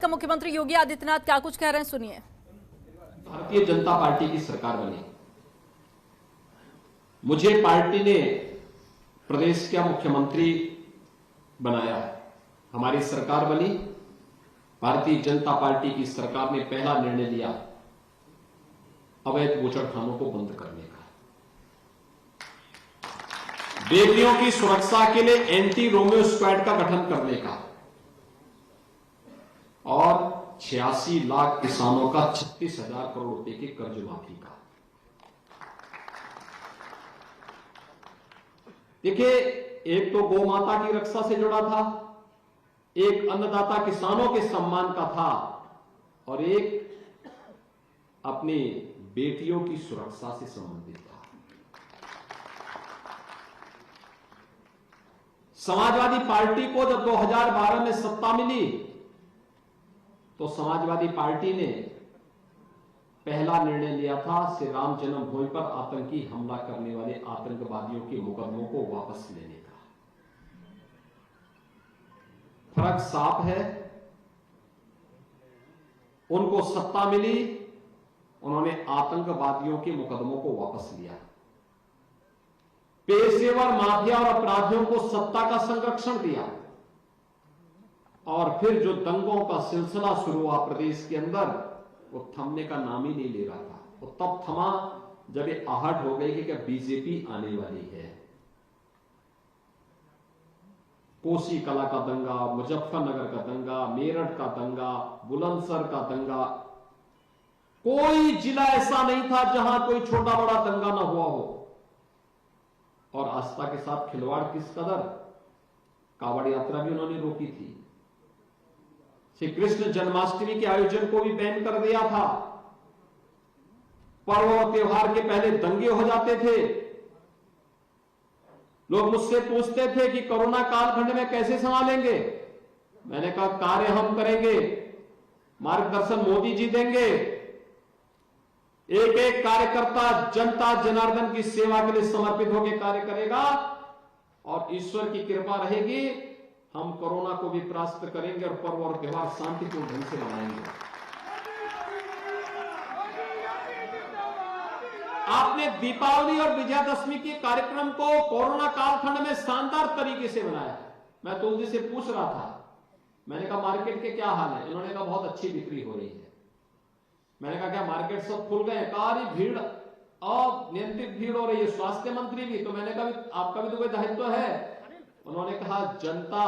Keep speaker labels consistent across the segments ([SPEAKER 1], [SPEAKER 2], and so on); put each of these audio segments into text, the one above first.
[SPEAKER 1] का मुख्यमंत्री योगी आदित्यनाथ क्या कुछ कह रहे हैं, सुनिए।
[SPEAKER 2] भारतीय जनता पार्टी की सरकार बनी, मुझे पार्टी ने प्रदेश का मुख्यमंत्री बनाया है। हमारी सरकार बनी, भारतीय जनता पार्टी की सरकार ने पहला निर्णय लिया अवैध बूचड़खानों को बंद करने का, बेटियों की सुरक्षा के लिए एंटी रोमियो स्क्वाड का गठन करने का और 86 लाख किसानों का 36,000 करोड़ रुपए के कर्ज माफी का। देखिए, एक तो गौ माता की रक्षा से जुड़ा था, एक अन्नदाता किसानों के सम्मान का था और एक अपनी बेटियों की सुरक्षा से संबंधित था। समाजवादी पार्टी को जब 2012 में सत्ता मिली तो समाजवादी पार्टी ने पहला निर्णय लिया था श्री राम जन्मभूमि पर आतंकी हमला करने वाले आतंकवादियों के मुकदमों को वापस लेने का। फर्क साफ है, उनको सत्ता मिली, उन्होंने आतंकवादियों के मुकदमों को वापस लिया, पेशेवर माफिया और अपराधियों को सत्ता का संरक्षण दिया और फिर जो दंगों का सिलसिला शुरू हुआ प्रदेश के अंदर, वो थमने का नाम ही नहीं ले रहा था। वो तब थमा जब ये आहट हो गई कि क्या बीजेपी आने वाली है। कोसी कला का दंगा, मुजफ्फरनगर का दंगा, मेरठ का दंगा, बुलंदशहर का दंगा, कोई जिला ऐसा नहीं था जहां कोई छोटा बड़ा दंगा ना हुआ हो। और आस्था के साथ खिलवाड़ किस कदर, कावड़ यात्रा भी उन्होंने रोकी थी, श्री कृष्ण जन्माष्टमी के आयोजन को भी बैन कर दिया था। पर्व और त्योहार के पहले दंगे हो जाते थे। लोग मुझसे पूछते थे कि कोरोना कालखंड में कैसे संभालेंगे। मैंने कहा कार्य हम करेंगे, मार्गदर्शन मोदी जी देंगे। एक एक कार्यकर्ता जनता जनार्दन की सेवा के लिए समर्पित होकर कार्य करेगा और ईश्वर की कृपा रहेगी, हम कोरोना को भी परास्त करेंगे और पर्व और त्योहार शांतिपूर्ण ढंग से मनाएंगे। आपने दीपावली और विजयादशमी के कार्यक्रम को कोरोना कालखंड में शानदार तरीके से मनाया है। मैं तुलसी से पूछ रहा था, मैंने कहा मार्केट के क्या हाल है। इन्होंने कहा बहुत अच्छी बिक्री हो रही है। मैंने कहा क्या मार्केट सब खुल गए? कारी भीड़ और नियंत्रित भीड़ हो रही है, स्वास्थ्य मंत्री भी। तो मैंने कहा आपका भी तो कोई दायित्व है। उन्होंने कहा जनता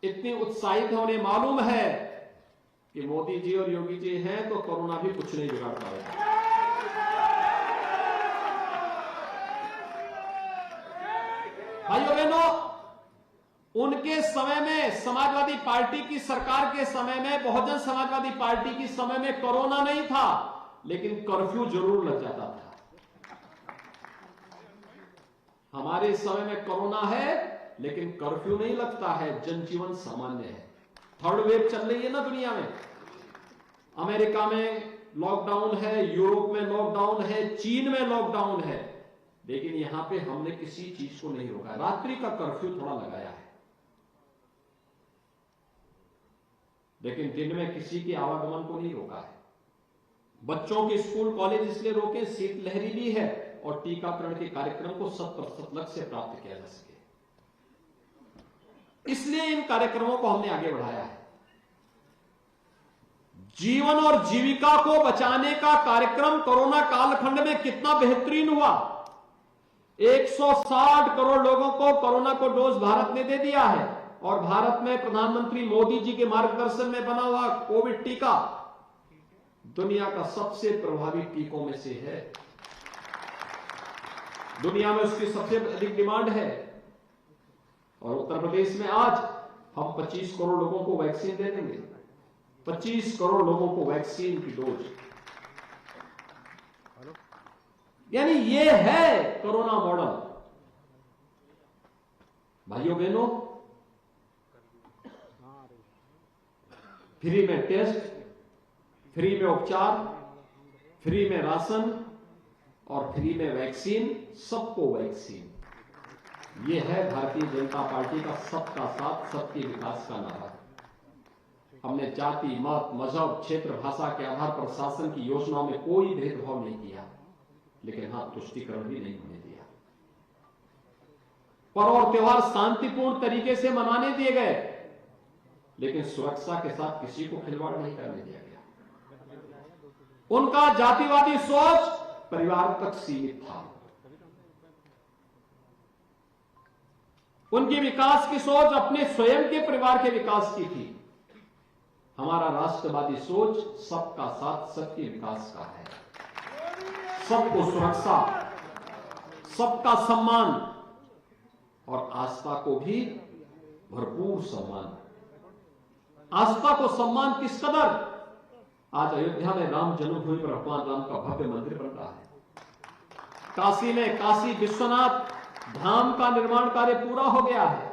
[SPEAKER 2] इतनी उत्साहित है, उन्हें मालूम है कि मोदी जी और योगी जी हैं तो कोरोना भी कुछ नहीं बिगाड़ पाएगा। भाइयों बहनों, उनके समय में, समाजवादी पार्टी की सरकार के समय में, बहुजन समाजवादी पार्टी की समय में कोरोना नहीं था, लेकिन कर्फ्यू जरूर लग जाता था। हमारे समय में कोरोना है लेकिन कर्फ्यू नहीं लगता है, जनजीवन सामान्य है। थर्ड वेव चल रही है ना दुनिया में। अमेरिका में लॉकडाउन है, यूरोप में लॉकडाउन है, चीन में लॉकडाउन है, लेकिन यहां पे हमने किसी चीज को नहीं रोका। रात्रि का कर्फ्यू थोड़ा लगाया है, लेकिन दिन में किसी के आवागमन को नहीं रोका है। बच्चों के स्कूल कॉलेज इसलिए रोके, शीतलहरी भी है और टीकाकरण के कार्यक्रम को 100% लक्ष्य प्राप्त किया जा सके, इसलिए इन कार्यक्रमों को हमने आगे बढ़ाया है। जीवन और जीविका को बचाने का कार्यक्रम कोरोना कालखंड में कितना बेहतरीन हुआ। 160 करोड़ लोगों को कोरोना को डोज भारत ने दे दिया है और भारत में प्रधानमंत्री मोदी जी के मार्गदर्शन में बना हुआ कोविड टीका दुनिया का सबसे प्रभावी टीकों में से है। दुनिया में उसकी सबसे अधिक डिमांड है और उत्तर प्रदेश में आज हम 25 करोड़ लोगों को वैक्सीन दे देंगे। 25 करोड़ लोगों को वैक्सीन की डोज, यानी ये है कोरोना मॉडल। भाइयों बहनों, फ्री में टेस्ट, फ्री में उपचार, फ्री में राशन और फ्री में वैक्सीन, सबको वैक्सीन। ये है भारतीय जनता पार्टी का सबका साथ सबके विकास का नारा। हमने जाति, मत, मजहब, क्षेत्र, भाषा के आधार पर शासन की योजनाओं में कोई भेदभाव नहीं किया, लेकिन हां, तुष्टीकरण भी नहीं होने दिया। पर्व और त्योहार शांतिपूर्ण तरीके से मनाने दिए गए, लेकिन सुरक्षा के साथ किसी को खिलवाड़ नहीं करने दिया गया। उनका जातिवादी सोच परिवार तक सीमित था। उनकी विकास की सोच अपने स्वयं के परिवार के विकास की थी। हमारा राष्ट्रवादी सोच सबका साथ, सबके विकास का है। सबको सुरक्षा, सबका सम्मान और आस्था को भी भरपूर सम्मान। आस्था को सम्मान किस कदर? आज अयोध्या में राम जन्मभूमि पर भगवान राम का भव्य मंदिर बन रहा है। काशी में काशी विश्वनाथ धाम का निर्माण कार्य पूरा हो गया है।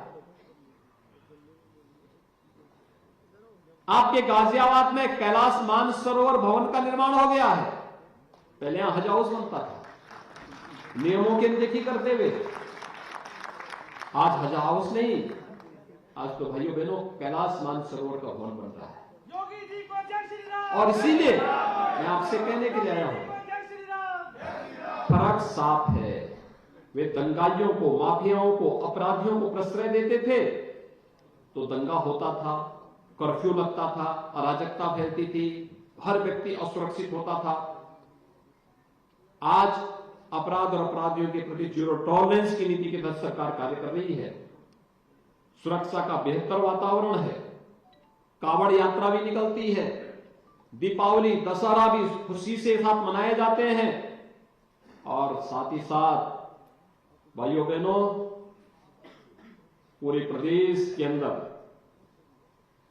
[SPEAKER 2] आपके गाजियाबाद में कैलाश मानसरोवर भवन का निर्माण हो गया है। पहले यहां हज हाउस बनता था, नियमों की अनदेखी करते हुए। आज हज हाउस नहीं, आज तो भाइयों बहनों कैलाश मानसरोवर का भवन बन रहा है।
[SPEAKER 3] योगी जी को जय श्री राम।
[SPEAKER 2] और इसीलिए मैं आपसे कहने के लिए आया हूं, फर्क साफ है। वे दंगाइयों को, माफियाओं को, अपराधियों को प्रश्रय देते थे तो दंगा होता था, कर्फ्यू लगता था, अराजकता फैलती थी, हर व्यक्ति असुरक्षित होता था। आज अपराध और अपराधियों के प्रति जीरो टॉलरेंस की नीति के तहत सरकार कार्य कर रही है। सुरक्षा का बेहतर वातावरण है। कावड़ यात्रा भी निकलती है। दीपावली, दशहरा भी खुशी से साथ मनाए जाते हैं। और साथ ही साथ भाइयों बहनों, पूरे प्रदेश के अंदर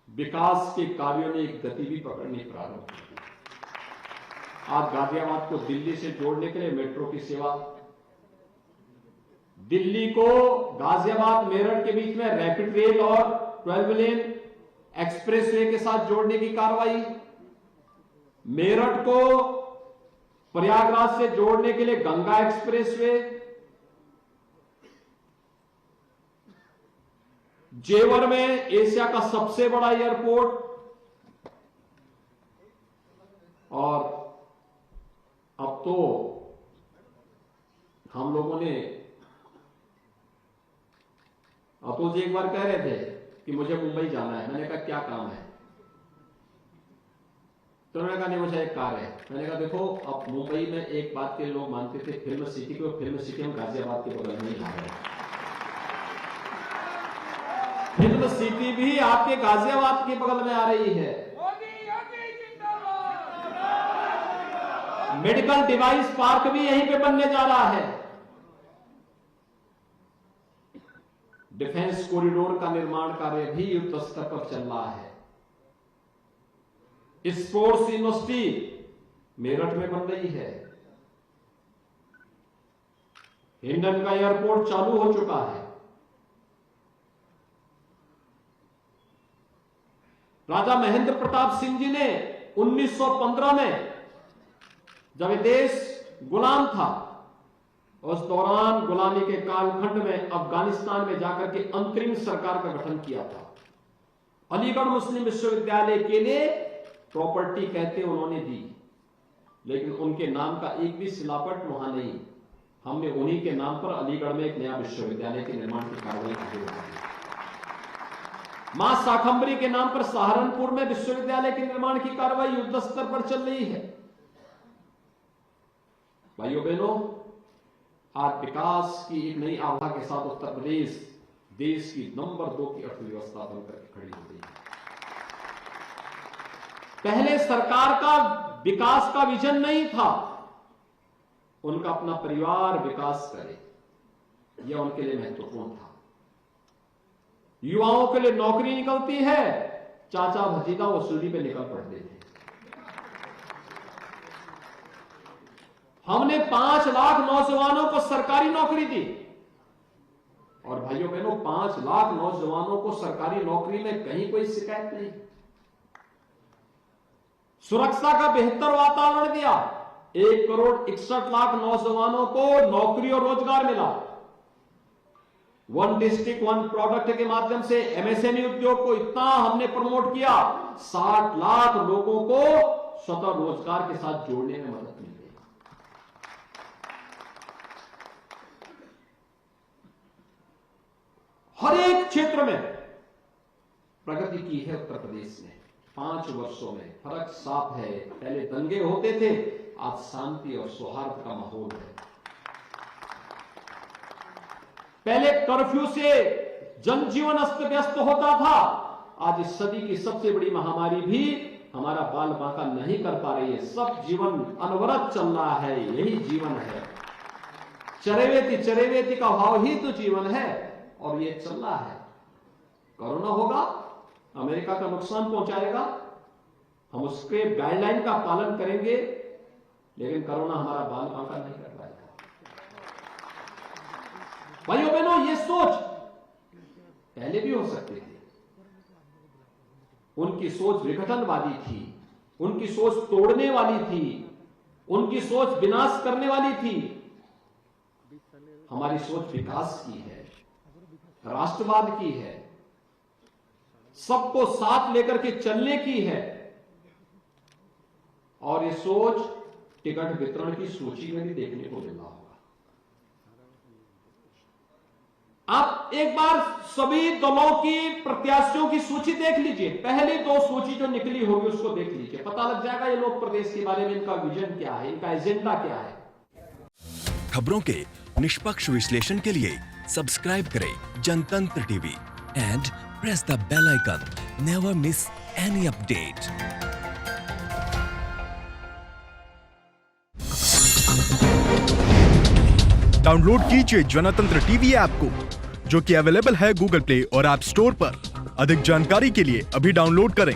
[SPEAKER 2] विकास के कार्यों ने एक गति भी पकड़नी प्रारंभ की। आज गाजियाबाद को दिल्ली से जोड़ने के लिए मेट्रो की सेवा, दिल्ली को गाजियाबाद मेरठ के बीच में रैपिड रेल और 12 लेन एक्सप्रेसवे के साथ जोड़ने की कार्रवाई, मेरठ को प्रयागराज से जोड़ने के लिए गंगा एक्सप्रेसवे, जेवर में एशिया का सबसे बड़ा एयरपोर्ट, और अब तो हम लोगों ने, अतुल जी एक बार कह रहे थे कि मुझे मुंबई जाना है। मैंने कहा क्या काम है? तो उन्होंने कहा नहीं, मुझे एक कार है। मैंने कहा देखो, अब मुंबई में एक बात के लोग मानते थे फिल्म सिटी को, फिल्म सिटी हम गाजियाबाद के बगल में ही ला रहे हैं। फिल्म सिटी भी आपके गाजियाबाद के बगल में आ रही है। मेडिकल डिवाइस पार्क भी यहीं पे बनने जा रहा है। डिफेंस कॉरिडोर का निर्माण कार्य भी युद्ध स्तर पर चल रहा है। स्पोर्ट्स यूनिवर्सिटी मेरठ में बन रही है। हिंडन का एयरपोर्ट चालू हो चुका है। राजा महेंद्र प्रताप सिंह जी ने 1915 में, जब ये देश गुलाम था, उस दौरान गुलामी के कालखंड में अफगानिस्तान में जाकर के अंतरिम सरकार का गठन किया था। अलीगढ़ मुस्लिम विश्वविद्यालय के लिए प्रॉपर्टी कहते उन्होंने दी, लेकिन उनके नाम का एक भी शिलापट वहां नहीं। हमने उन्हीं के नाम पर अलीगढ़ में एक नया विश्वविद्यालय के निर्माण की कार्रवाई की। मां शाकंभरी के नाम पर सहारनपुर में विश्वविद्यालय के निर्माण की कार्रवाई युद्ध स्तर पर चल रही है। भाइयों बहनों, आज विकास की एक नई आभा के साथ उत्तर प्रदेश देश की नंबर 2 की अर्थव्यवस्था बनकर खड़ी हो गई है। पहले सरकार का विकास का विजन नहीं था, उनका अपना परिवार विकास करे, यह उनके लिए महत्वपूर्ण था। युवाओं के लिए नौकरी निकलती है, चाचा भतीजा वसूली पे निकल पड़ते थे। हमने 5 लाख नौजवानों को सरकारी नौकरी दी, और भाइयों बहनों 5 लाख नौजवानों को सरकारी नौकरी में कहीं कोई शिकायत नहीं। सुरक्षा का बेहतर वातावरण दिया। 1 करोड़ 61 लाख नौजवानों को नौकरी और रोजगार मिला। वन डिस्ट्रिक्ट वन प्रोडक्ट के माध्यम से एमएसएमई उद्योग को इतना हमने प्रमोट किया, 60 लाख लोगों को स्वतः रोजगार के साथ जोड़ने में मदद मिल गई। हर एक क्षेत्र में प्रगति की है उत्तर प्रदेश ने 5 वर्षों में। फर्क साफ है, पहले दंगे होते थे, आज शांति और सौहार्द का माहौल है। पहले कर्फ्यू से जनजीवन अस्त व्यस्त होता था, आज इस सदी की सबसे बड़ी महामारी भी हमारा बाल बांका नहीं कर पा रही है। सब जीवन अनवरत चल रहा है, यही जीवन है। चरेवेति का भाव ही तो जीवन है और ये चल रहा है। कोरोना होगा, अमेरिका का नुकसान पहुंचाएगा, हम उसके गाइडलाइन का पालन करेंगे, लेकिन कोरोना हमारा बाल बांका नहीं कर पाएगा। भाइयों बहनों, ये सोच पहले भी हो सकती थी। उनकी सोच विघटनवादी थी, उनकी सोच तोड़ने वाली थी, उनकी सोच विनाश करने वाली थी। हमारी सोच विकास की है, राष्ट्रवाद की है, सबको साथ लेकर के चलने की है। और ये सोच टिकट वितरण की सूची में भी देखने को मिला होगा। आप एक बार सभी दलों की प्रत्याशियों की सूची देख लीजिए, पहली 2 सूची जो निकली होगी उसको देख लीजिए, पता लग जाएगा ये लोग प्रदेश के बारे में इनका विजन क्या है, इनका एजेंडा क्या है।
[SPEAKER 4] खबरों के निष्पक्ष विश्लेषण के लिए सब्सक्राइब करें Jantantra TV and press the bell icon. Never miss any update.
[SPEAKER 5] Download कीजिए जनतंत्र टीवी ऐप को, जो कि अवेलेबल है गूगल प्ले और ऐप स्टोर पर। अधिक जानकारी के लिए अभी डाउनलोड करें।